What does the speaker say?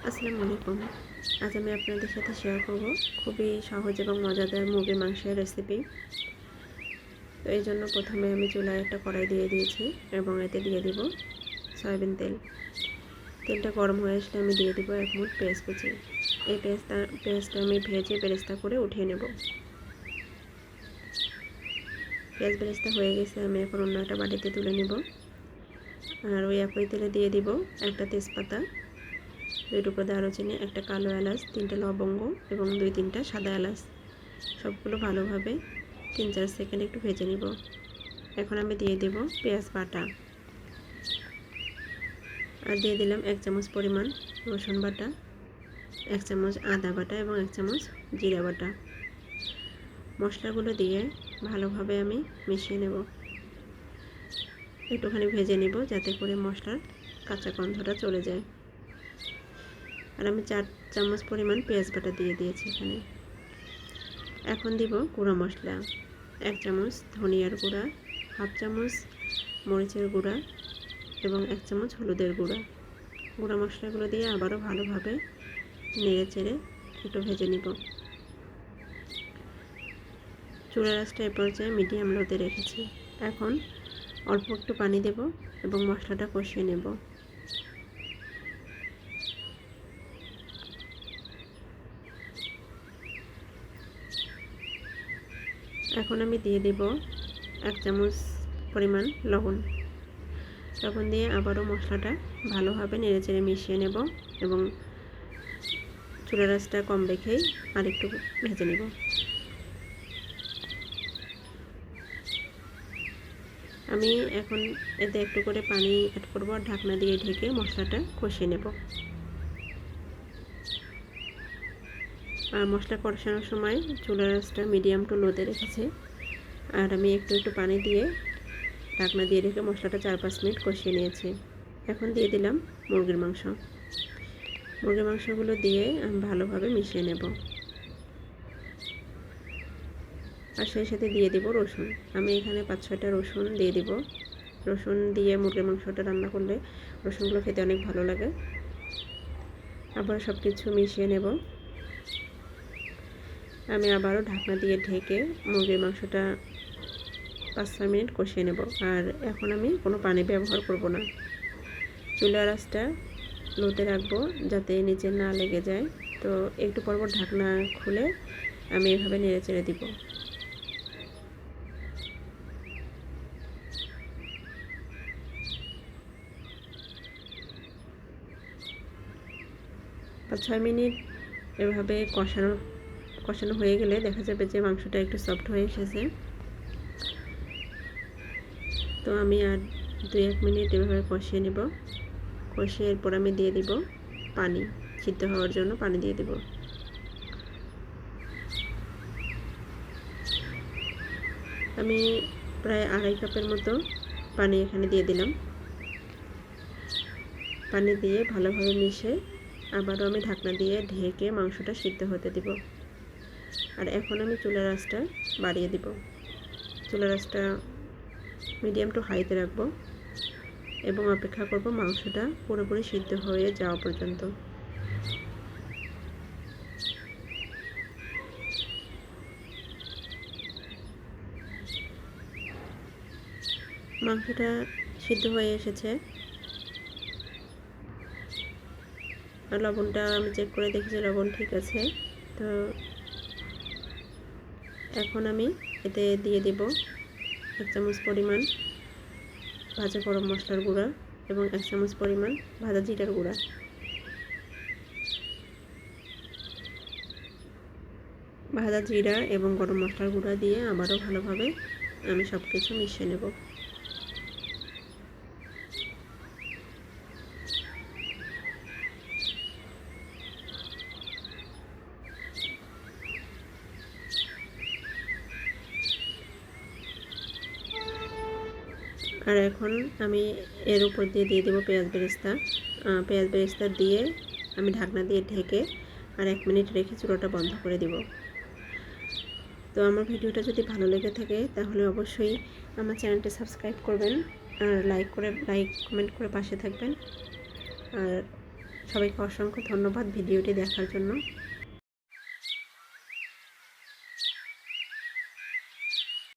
আসসালামু আলাইকুম। আজ আমি আপনাদের সাথে শেয়ার করব খুবই সহজ এবং মজাদার মুরগির মাংসের রেসিপি। তো এই জন্য প্রথমে আমি চুলায় একটা কড়াই দিয়ে দিয়েছি এবং এতে দিয়ে দিব সয়াবিন তেল। তেলটা গরম হয়ে আসলে আমি দিয়ে দিব 1 মুঠ পেঁয়াজ কুচি। এই পেঁয়াজটা আমি ভেজে বেরেস্তা করে উঠিয়ে নেব। পেঁয়াজ বেরেস্তা হয়ে গেছে, আমি এখন অন্য একটা বাটিতে তুলে নেব। আর ওই একই তেলে দিয়ে দিব একটা তেজপাতা, 2 টুকরো দারুচিনি, একটা কালো এলাচ, 3টে লবঙ্গ এবং 2-3টা সাদা এলাচ। সবগুলো ভালোভাবে 3-4 সেকেন্ড একটু ভেজে নিব। এখন আমি দিয়ে দেব পেঁয়াজ বাটা, আর দিয়ে দিলাম 1 চামচ পরিমাণ রসুন বাটা, 1 চামচ আদা বাটা এবং 1 চামচ জিরা বাটা। মশলাগুলো দিয়ে ভালোভাবে আমি মিশিয়ে নেব। একটুখানি ভেজে নেব যাতে করে মশলার কাঁচা গন্ধটা চলে যায়। আর আমি 4 চামচ পরিমাণ পেঁয়াজ বাটা দিয়ে দিয়েছি এখানে। এখন দিব গুঁড়া মশলা, 1 চামচ ধনিয়ার গুঁড়া, 1/2 চামচ মরিচের গুঁড়া এবং 1 চামচ হলুদের গুঁড়া। গুঁড়া মশলাগুলো দিয়ে আবারও ভালোভাবে নেড়ে চেড়ে একটু ভেজে নিব। চুলার আঁচটা এ পর্যায়ে মিডিয়াম লোতে রেখেছি। এখন অল্প একটু পানি দেব এবং মশলাটা কষিয়ে নেব। এখন আমি দিয়ে দেব 1 চামচ পরিমাণ লবণ। লবণ দিয়ে আবারও মশলাটা ভালোভাবে নেড়েচেড়ে মিশিয়ে নেব এবং চুলার আঁচটা কম রেখেই আরেকটু ভেজে নেব। আমি এখন এতে একটু করে পানি অ্যাড করব আর ঢাকনা দিয়ে ঢেকে মশলাটা কষিয়ে নেব। আর মশলা কষানোর সময় চুলার আঁচটা মিডিয়াম টু লোতে রেখেছি। আর আমি একটু পানি দিয়ে ঢাকনা দিয়ে রেখে মশলাটা 4-5 মিনিট কষিয়ে নিয়েছি। এখন দিয়ে দিলাম মুরগির মাংস। মুরগির মাংসগুলো দিয়ে আমি ভালোভাবে মিশিয়ে নেব। আর সেই সাথে দিয়ে দেব রসুন। আমি এখানে 5-6টা রসুন দিয়ে দিব। রসুন দিয়ে মুরগির মাংসটা রান্না করলে রসুনগুলো খেতে অনেক ভালো লাগে। আবার সব কিছু মিশিয়ে নেব। আমি আবারও ঢাকনা দিয়ে ঢেকে মুরগির মাংসটা 5-6 মিনিট কষিয়ে নেব। আর এখন আমি কোনো পানি ব্যবহার করব না। চুলার আঁচটা লোতে রাখবো যাতে নিচে না লেগে যায়। তো একটু পর ঢাকনা খুলে আমি এভাবে নেড়ে চেড়ে দিব। 5-6 মিনিট এভাবে কষানো হয়ে গেলে দেখা যাবে যে মাংসটা একটু সফট হয়ে এসেছে। তো আমি আর 2-1 মিনিট এভাবে কষিয়ে নেব। কষিয়ে এরপর আমি দিয়ে দিব পানি, সিদ্ধ হওয়ার জন্য পানি দিয়ে দেব। আমি প্রায় 2.5 কাপের মতো পানি এখানে দিয়ে দিলাম। পানি দিয়ে ভালোভাবে মিশিয়ে আবারও আমি ঢাকনা দিয়ে ঢেকে মাংসটা সিদ্ধ হতে দেব। আর এখন আমি চুলার আঁচটা বাড়িয়ে দেব। চুলার আঁচটা মিডিয়াম টু হাইতে রাখবো এবং অপেক্ষা করব মাংসটা পুরোপুরি সিদ্ধ হয়ে যাওয়া পর্যন্ত। মাংসটা সিদ্ধ হয়ে এসেছে। আর লবণটা আমি চেক করে দেখেছি, লবণ ঠিক আছে। তো এখন আমি এতে দিয়ে দেব 1 চামচ পরিমাণ ভাজা গরম মশলার গুঁড়া এবং 1 চামচ পরিমাণ ভাজা জিরার গুঁড়া। ভাজা জিরা এবং গরম মশলার গুঁড়া দিয়ে আবারও ভালোভাবে আমি সব কিছু মিশিয়ে নেব। আর এখন আমি এর উপর দিয়ে দেব পেঁয়াজ বেরেস্তা দিয়ে আমি ঢাকনা দিয়ে ঢেকে আর 1 মিনিট রেখে চুলাটা বন্ধ করে দেব। তো আমার ভিডিওটা যদি ভালো লেগে থাকে তাহলে অবশ্যই আমার চ্যানেলটি সাবস্ক্রাইব করবেন আর লাইক কমেন্ট করে পাশে থাকবেন। আর সবাইকে অসংখ্য ধন্যবাদ ভিডিওটি দেখার জন্য।